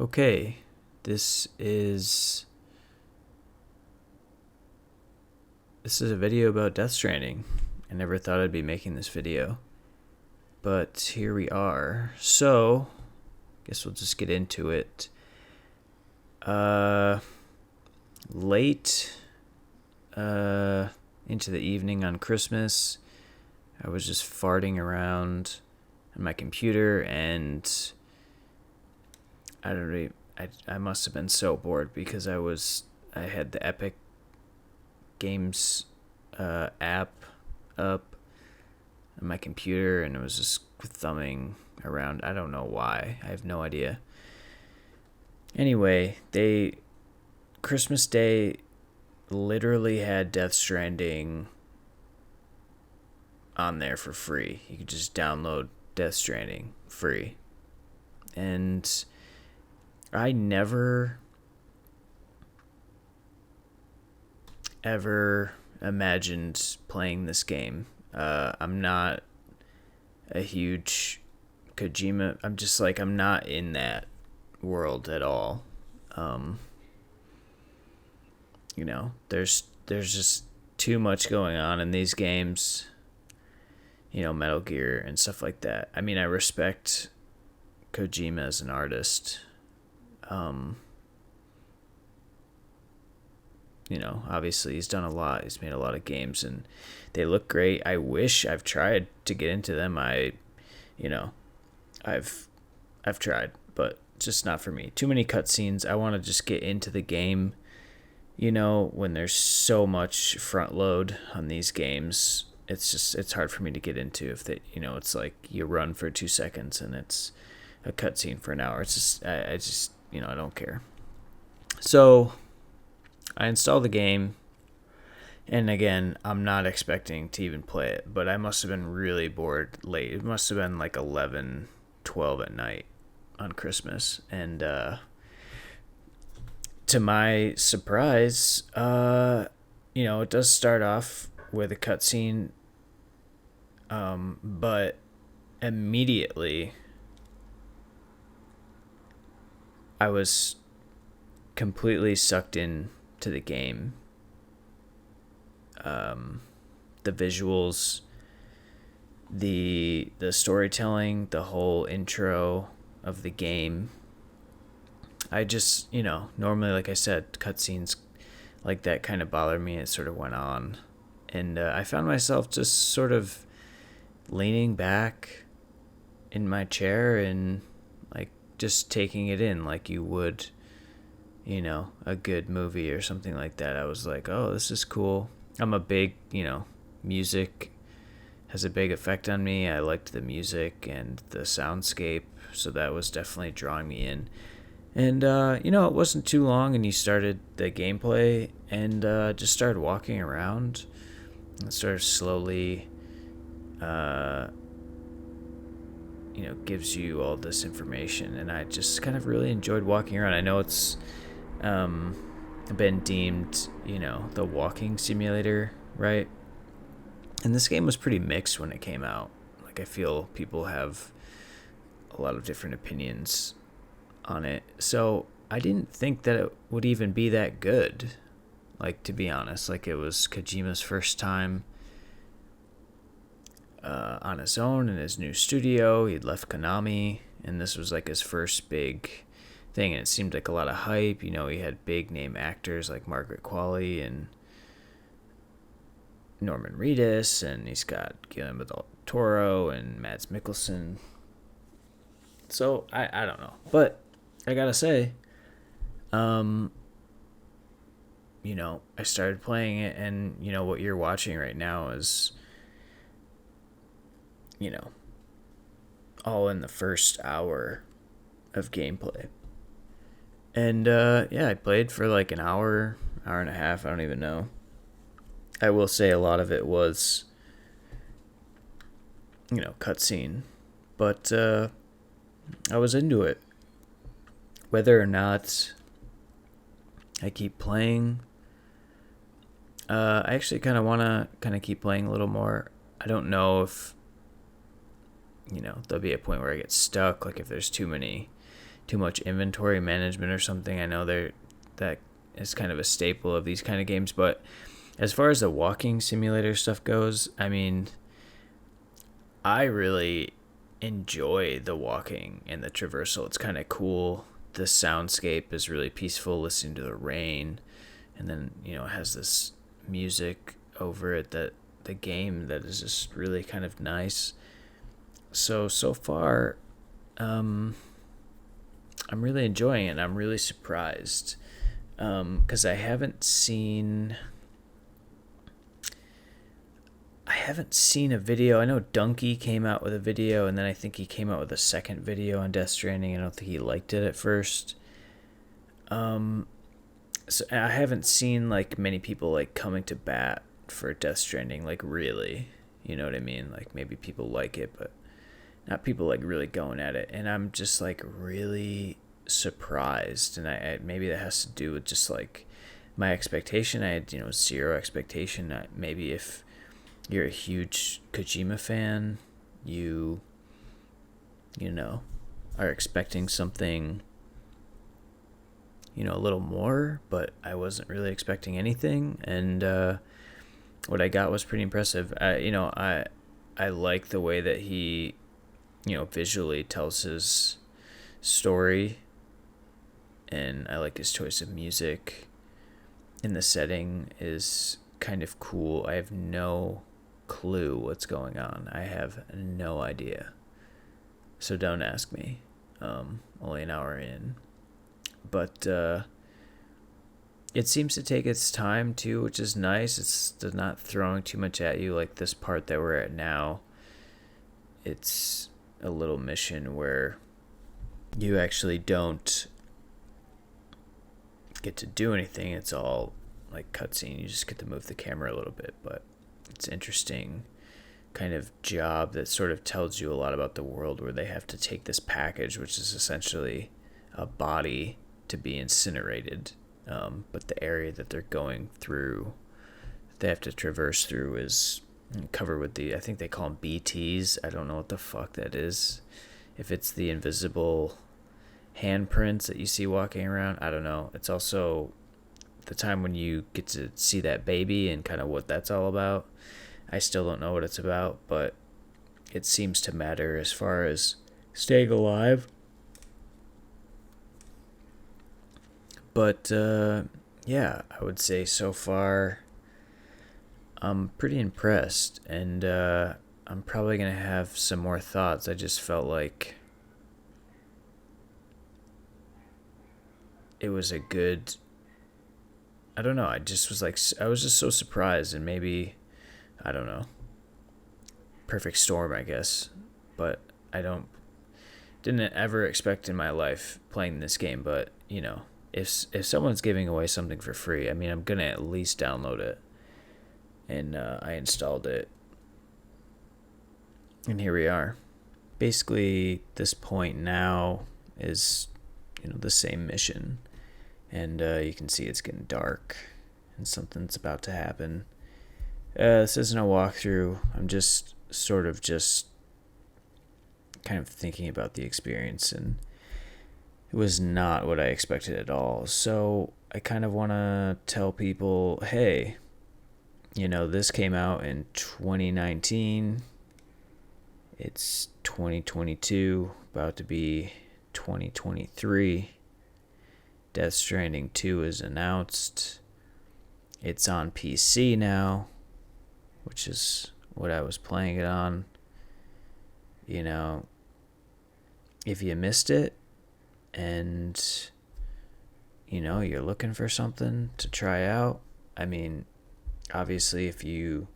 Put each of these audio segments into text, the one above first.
Okay, this is a video about Death Stranding. I never thought I'd be making this video, but here we are. So, guess we'll just get into it. Late into the evening on Christmas, I was just farting around on my computer, and I must have been so bored because I had the Epic Games app up on my computer, and it was just thumbing around. I don't know why. I have no idea. Anyway, Christmas Day literally had Death Stranding on there for free. You could just download Death Stranding free. And I never ever imagined playing this game. I'm not a huge Kojima. I'm not in that world at all. There's just too much going on in these games. Metal Gear and stuff like that. I mean, I respect Kojima as an artist. Obviously he's done a lot. He's made a lot of games and they look great. I wish I've tried to get into them. I've tried, but just not for me. Too many cutscenes. I want to just get into the game. When there's so much front load on these games, it's hard for me to get into. If it's like you run for 2 seconds and it's a cutscene for an hour. It's just I don't care. So I installed the game, and again, I'm not expecting to even play it, but I must have been really bored late. It must have been like 11, 12 at night on Christmas, and to my surprise, it does start off with a cutscene, but immediately I was completely sucked in to the game. The visuals, the storytelling, the whole intro of the game. I just, normally, like I said, cutscenes like that kind of bothered me. It sort of went on. And I found myself just sort of leaning back in my chair and like just taking it in like you would, a good movie or something like that. I was like, oh, this is cool. I'm a big, music has a big effect on me. I liked the music and the soundscape, so that was definitely drawing me in. And, it wasn't too long, and you started the gameplay and just started walking around and sort of slowly, gives you all this information. And I just kind of really enjoyed walking around. I know it's been deemed, the walking simulator, right? And this game was pretty mixed when it came out. Like, I feel people have a lot of different opinions on it. So I didn't think that it would even be that good. Like, to be honest, like it was Kojima's first time on his own in his new studio. He'd left Konami, and this was like his first big thing. And it seemed like a lot of hype. He had big name actors like Margaret Qualley and Norman Reedus, and he's got Guillermo del Toro and Mads Mikkelsen. So I don't know, but I gotta say, I started playing it, and what you're watching right now is, all in the first hour of gameplay. And I played for like an hour and a half. I don't even know. I will say a lot of it was, cutscene, but I was into it. Whether or not I keep playing, I actually kind of want to keep playing a little more. I don't know if, there'll be a point where I get stuck, like if there's too many too much inventory management or something. I know that is kind of a staple of these kind of games, but as far as the walking simulator stuff goes, I mean, I really enjoy the walking and the traversal. It's kind of cool. The soundscape is really peaceful, listening to the rain, and then, you know, it has this music over it, that the game that is just really kind of nice. So far, I'm really enjoying it, and I'm really surprised, because I haven't seen a video. I know Donkey came out with a video, and then I think he came out with a second video on Death Stranding. I don't think he liked it at first. So I haven't seen like many people like coming to bat for Death Stranding, like really, you know what I mean? Like maybe people like it, but not people like really going at it. And I'm just like really surprised, and I maybe that has to do with just like my expectation. I had, you know, zero expectation. Maybe if you're a huge Kojima fan, you know, are expecting something, you know, a little more, but I wasn't really expecting anything, and what I got was pretty impressive. I like the way that he, you know, visually tells his story, and I like his choice of music, and the setting is kind of cool. I have no clue what's going on. I have no idea. So don't ask me. Only an hour in. But it seems to take its time too, which is nice. It's not throwing too much at you like this part that we're at now. It's a little mission where you actually don't get to do anything. It's all like cutscene. You just get to move the camera a little bit, but it's interesting kind of job that sort of tells you a lot about the world, where they have to take this package, which is essentially a body, to be incinerated. But the area that they're going through, they have to traverse through, is covered with I think they call them BTs. I don't know what the fuck that is. If it's the invisible handprints that you see walking around, I don't know. It's also the time when you get to see that baby and kind of what that's all about. I still don't know what it's about, but it seems to matter as far as staying alive. But yeah, I would say so far I'm pretty impressed, and I'm probably going to have some more thoughts. I just felt like it was a good, I don't know, I was just so surprised, and maybe, I don't know, perfect storm, I guess. But I didn't ever expect in my life playing this game, but, you know, if someone's giving away something for free, I mean, I'm going to at least download it. And I installed it. And here we are. Basically, this point now is, you know, the same mission. And you can see it's getting dark, and something's about to happen. This isn't a walkthrough. I'm just sort of just kind of thinking about the experience, and it was not what I expected at all. So I kind of want to tell people, hey, you know, this came out in 2019. It's 2022, about to be 2023. Death Stranding 2 is announced. It's on PC now, which is what I was playing it on. You know, if you missed it and, you know, you're looking for something to try out, I mean, obviously if you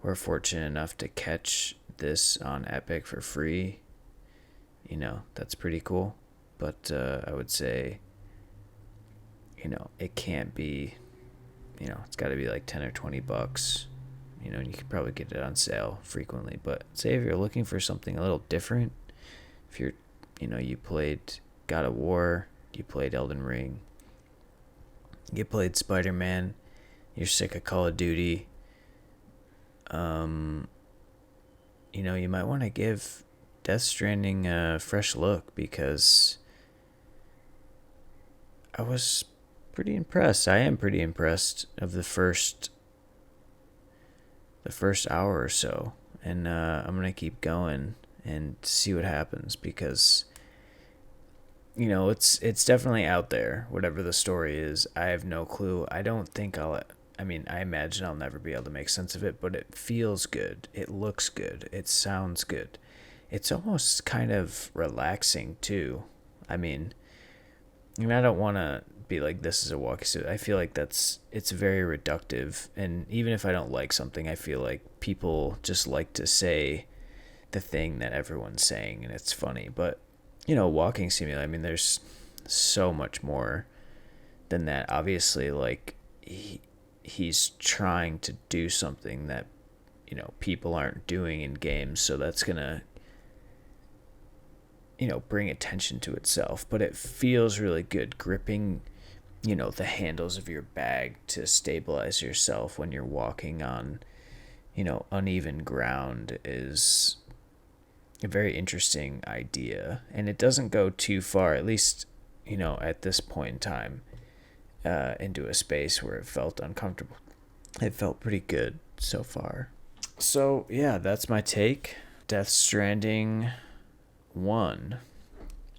were fortunate enough to catch this on Epic for free, you know, that's pretty cool. But I would say, you know, it can't be, you know, it's got to be like 10 or 20 bucks. You know, and you could probably get it on sale frequently. But say if you're looking for something a little different, if you're, you know, you played God of War, you played Elden Ring, you played Spider-Man, you're sick of Call of Duty, you know, you might want to give Death Stranding a fresh look, because I was pretty impressed. I am pretty impressed of the first hour or so, and I'm gonna keep going and see what happens because it's definitely out there. Whatever the story is, I have no clue. I don't think I'll. I mean, I imagine I'll never be able to make sense of it, but it feels good. It looks good. It sounds good. It's almost kind of relaxing too. I mean, I don't want to be like this is a walkie suit. I feel like it's very reductive, and even if I don't like something, I feel like people just like to say the thing that everyone's saying, and it's funny. But walking simulator. I mean, there's so much more than that. Obviously, like he's trying to do something that people aren't doing in games, so that's gonna bring attention to itself. But it feels really good gripping the handles of your bag to stabilize yourself when you're walking on uneven ground is a very interesting idea, and it doesn't go too far, at least at this point in time, into a space where it felt uncomfortable. It felt pretty good so far. So yeah, that's my take. Death Stranding 1,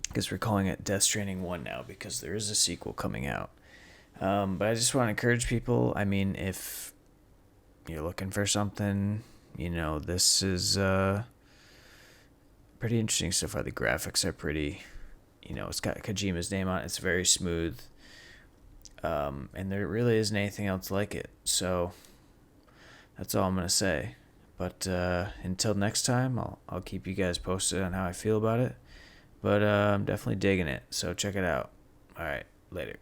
because we're calling it Death Stranding 1 now because there is a sequel coming out. But I just want to encourage people. I mean, if you're looking for something, this is pretty interesting so far. The graphics are pretty, it's got Kojima's name on it. It's very smooth. And there really isn't anything else like it. So that's all I'm going to say. But until next time, I'll keep you guys posted on how I feel about it. But I'm definitely digging it. So check it out. All right, later.